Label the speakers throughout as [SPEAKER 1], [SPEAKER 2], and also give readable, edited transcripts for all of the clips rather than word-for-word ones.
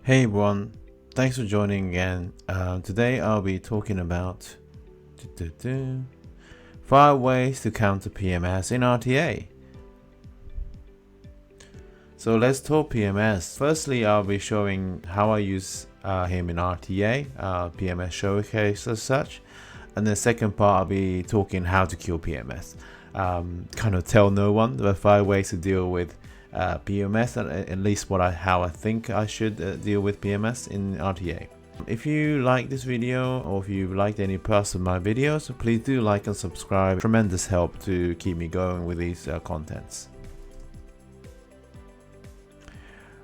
[SPEAKER 1] Hey everyone, thanks for joining again. Today I'll be talking about 5 ways to counter PMS in RTA. So let's talk PMS. Firstly, I'll be showing how I use him in RTA, PMS Showcase as such. And the second part, I'll be talking how to kill PMS. Kind of tell no one the 5 ways to deal with PMS, at least how I think I should deal with PMS in RTA. If you like this video or if you've liked any parts of my videos, please do like and subscribe. Tremendous help to keep me going with these contents.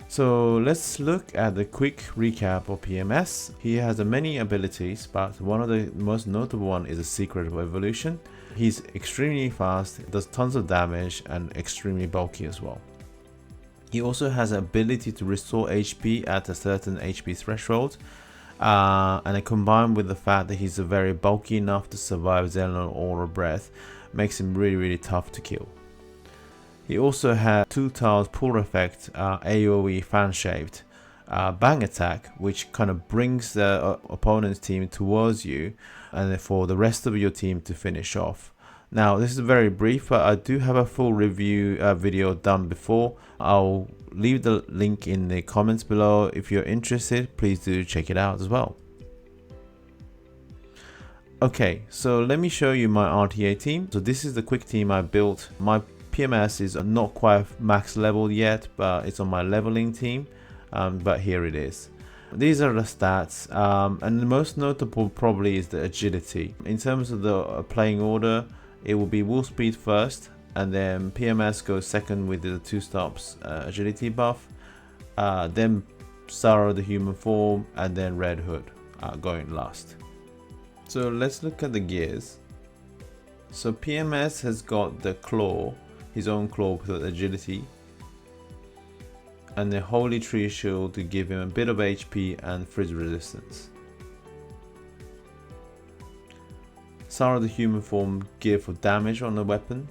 [SPEAKER 1] So let's look at the quick recap of PMS. He has many abilities, but one of the most notable one is a secret of evolution. He's extremely fast, does tons of damage, and extremely bulky as well. He also has an ability to restore HP at a certain HP threshold, and it combined with the fact that he's very bulky enough to survive Xehanort Aura Breath makes him really tough to kill. He also has 2 tiles pull effect, AoE fan shaped bang attack, which kind of brings the opponent's team towards you and for the rest of your team to finish off. Now this is very brief, but I do have a full review video done before. I'll leave the link in the comments below. If you're interested, please do check it out as well. Okay, so let me show you my RTA team. So this is the quick team I built. My PMS is not quite max level yet, but it's on my leveling team, but here it is. These are the stats, and the most notable probably is the agility. In terms of the playing order, it will be Wolf Speed first, and then PMS goes second with the 2 stops agility buff, then Psaro the human form, and then Red Hood going last. So let's look at the gears. So PMS has got the claw, his own claw with agility, and the Holy Tree Shield to give him a bit of HP and freeze resistance. Psaro the human form gear for damage on the weapon,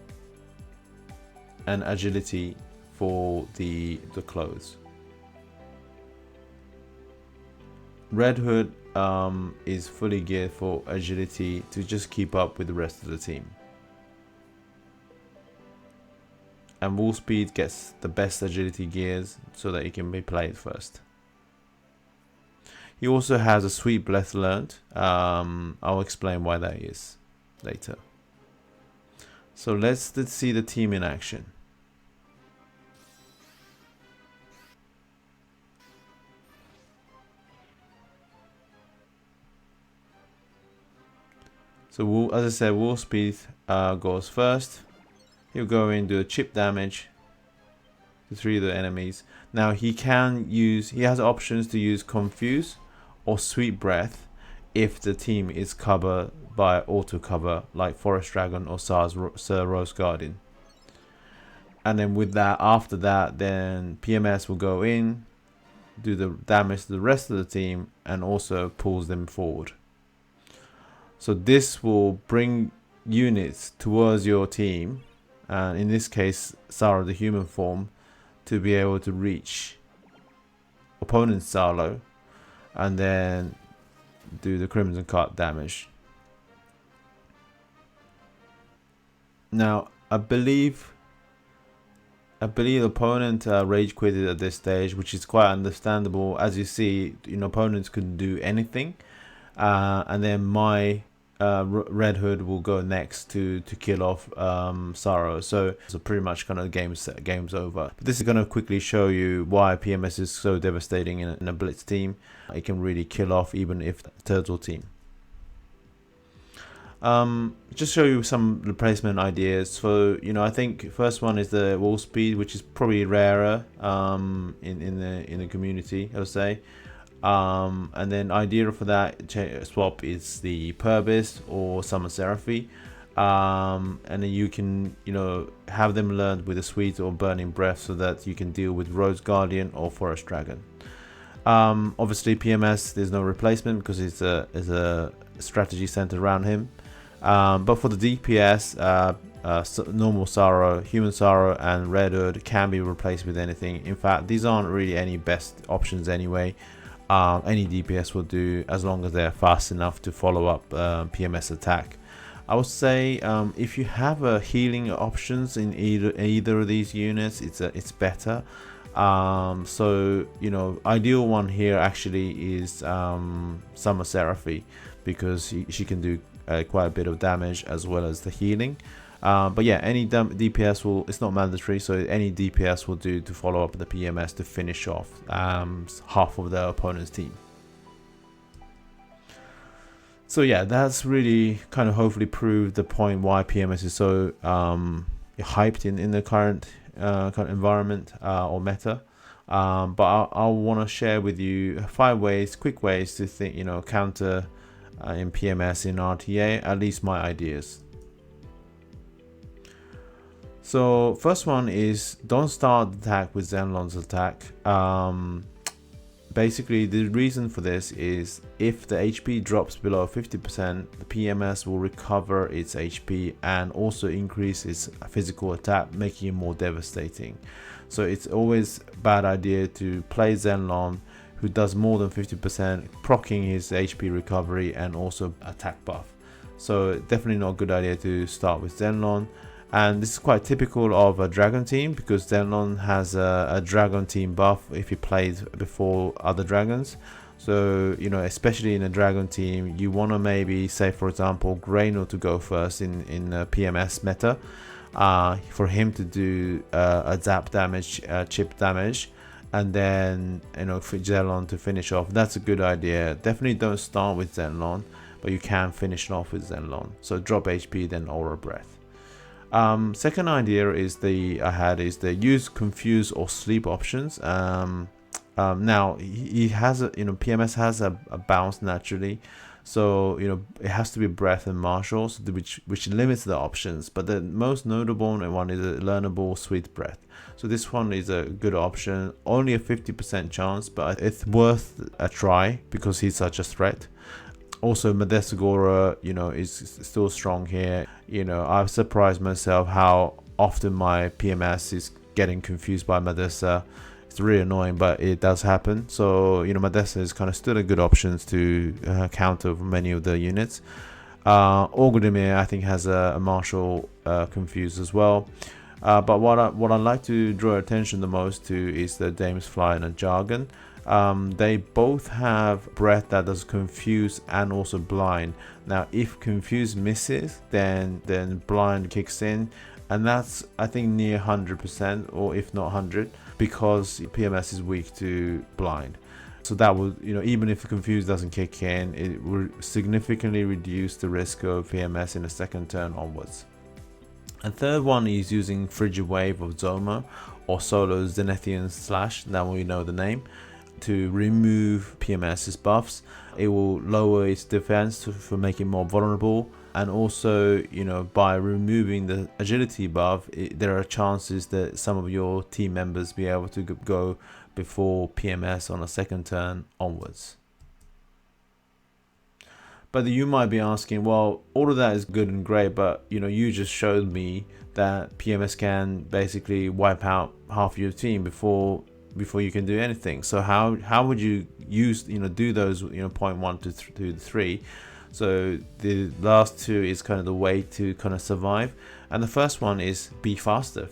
[SPEAKER 1] and agility for the clothes. Red Hood is fully geared for agility to just keep up with the rest of the team. And Wolf Speed gets the best agility gears so that it can be played first. He also has a sweet breath learned. I'll explain why that is later. So let's see the team in action. So as I said, Wolf Speed goes first. He'll go in, do a chip damage to 3 of the enemies. Now he has options to use Confuse or Sweet Breath if the team is covered by auto cover like Forest Dragon or Sir Rose Guardian. And then with that, after that, then PMS will go in, do the damage to the rest of the team, and also pulls them forward. So this will bring units towards your team, and in this case Psaro the human form, to be able to reach opponent's silo and then do the Crimson Cart damage. Now I believe the opponent rage quitted at this stage, which is quite understandable. As you see, opponents couldn't do anything, and then my Red Hood will go next to kill off Psaro. So pretty much kind of game's over. But this is going to quickly show you why PMS is so devastating in a blitz team. It can really kill off even if the turtle team. Just show you some replacement ideas. So I think first one is the Wolf Speed, which is probably rarer in the community, I would say. And then idea for that swap is the Purbis or Summer Seraphy, and then you can have them learned with a Sweet or Burning Breath so that you can deal with Rose Guardian or Forest Dragon. Obviously PMS, there's no replacement because it's a strategy centered around him, but for the DPS, normal Psaro, human Psaro, and Red Hood can be replaced with anything. In fact, these aren't really any best options anyway. any DPS will do as long as they're fast enough to follow up PMS attack. I would say if you have healing options in either of these units, it's better. So ideal one here actually is Summer Seraphy, because she can do quite a bit of damage as well as the healing. But yeah, any DPS will, it's not mandatory, so any DPS will do to follow up the PMS to finish off half of the opponent's team. So yeah, that's really kind of hopefully proved the point why PMS is so hyped in the current environment or meta. But I want to share with you 5 quick ways to think, counter in PMS in RTA, at least my ideas. So first one is, don't start the attack with Zenlon's attack. Basically, the reason for this is if the HP drops below 50%, the PMS will recover its HP and also increase its physical attack, making it more devastating. So it's always a bad idea to play Zenlon, who does more than 50%, proccing his HP recovery and also attack buff. So definitely not a good idea to start with Zenlon. And this is quite typical of a dragon team, because Zenlon has a dragon team buff if he plays before other dragons. So especially in a dragon team, you want to maybe say, for example, Greynor to go first in PMS meta, for him to do a zap damage, chip damage, and then for Zenlon to finish off. That's a good idea. Definitely don't start with Zenlon, but you can finish off with Zenlon. So drop HP, then Aura Breath. Second idea is the use confuse or sleep options. Now he has PMS has a bounce naturally, so it has to be breath and martials, which limits the options. But the most notable one is a learnable sweet breath. So this one is a good option, only a 50% chance, but it's worth a try because he's such a threat. Also, Madesagora, is still strong here. I've surprised myself how often my PMS is getting confused by Madessa. It's really annoying, but it does happen. So, Madessa is kind of still a good option to counter many of the units. Orgudemir, I think, has a martial confuse as well. But what I like to draw attention the most to is the Dame's Fly and a Jargon. They both have breath that does confuse and also blind. Now if confuse misses, then blind kicks in, and that's I think near 100%, or if not 100, because PMS is weak to blind. So that will, even if the confuse doesn't kick in, it will significantly reduce the risk of PMS in the second turn onwards. And third one is using Frigid Wave of Zoma or Solo Zenithian Slash, now we know the name, to remove PMS's buffs. It will lower its defense for making it more vulnerable, and also by removing the agility buff, there are chances that some of your team members be able to go before PMS on a second turn onwards. But you might be asking, well, all of that is good and great, but you just showed me that PMS can basically wipe out half your team before you can do anything. So how would you use do those point 1 to 3? So the last two is kind of the way to kind of survive, and the first one is be faster.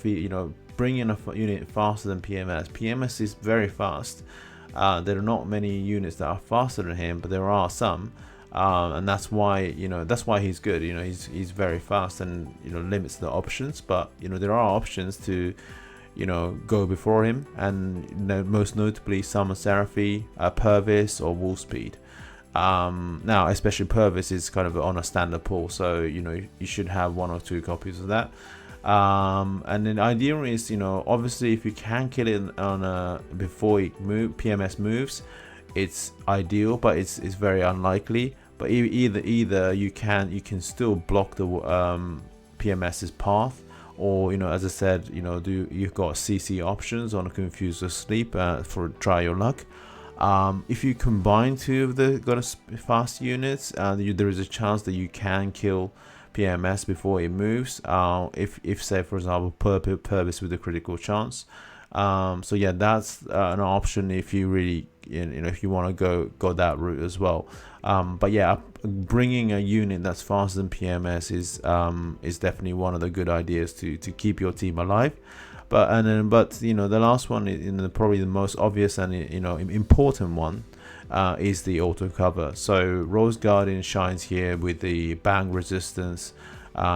[SPEAKER 1] Bring in a unit faster than PMS. PMS is very fast. There are not many units that are faster than him, but there are some, and that's why he's good. He's very fast and limits the options, but there are options to go before him, and most notably Summer Seraphy, Purvis, or Wolfspeed. Now especially Purvis is kind of on a standard pool, so you should have 1 or 2 copies of that. And then the idea is obviously if you can kill it on before PMS moves, it's ideal, but it's very unlikely. But either you can still block the PMS's path, or as I said, you've got CC options on a Confuse or Sleep for try your luck. If you combine 2 of the fast units, there is a chance that you can kill PMS before it moves. If say for example Purvis with a critical chance, So yeah, that's an option if you really, if you want to go that route as well. But yeah, bringing a unit that's faster than PMS is definitely one of the good ideas to keep your team alive. But the last one, probably the most obvious and important one, is the auto cover. So Rose Guardian shines here with the bang resistance.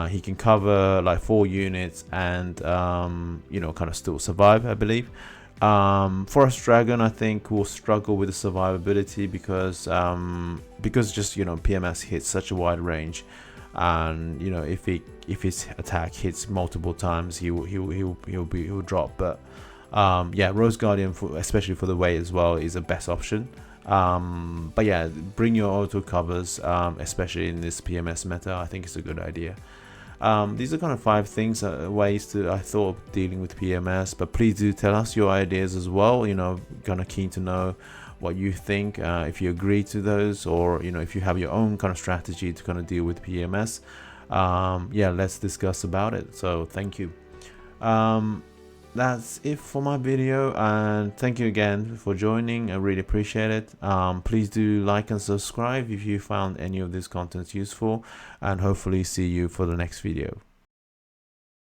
[SPEAKER 1] He can cover like 4 units and kind of still survive, I believe. Forest Dragon, I think, will struggle with the survivability because just PMS hits such a wide range, and if his attack hits multiple times, he'll drop. But yeah, Rose Guardian, especially for the weight as well, is the best option. But yeah, bring your auto covers, especially in this PMS meta. I think it's a good idea. These are kind of 5 things, ways I thought of dealing with PMS, but please do tell us your ideas as well. Kind of keen to know what you think, if you agree to those, or if you have your own kind of strategy to kind of deal with PMS. Yeah, let's discuss about it. So thank you. That's it for my video, and thank you again for joining. I really appreciate it. Please do like and subscribe if you found any of this content useful, and hopefully see you for the next video.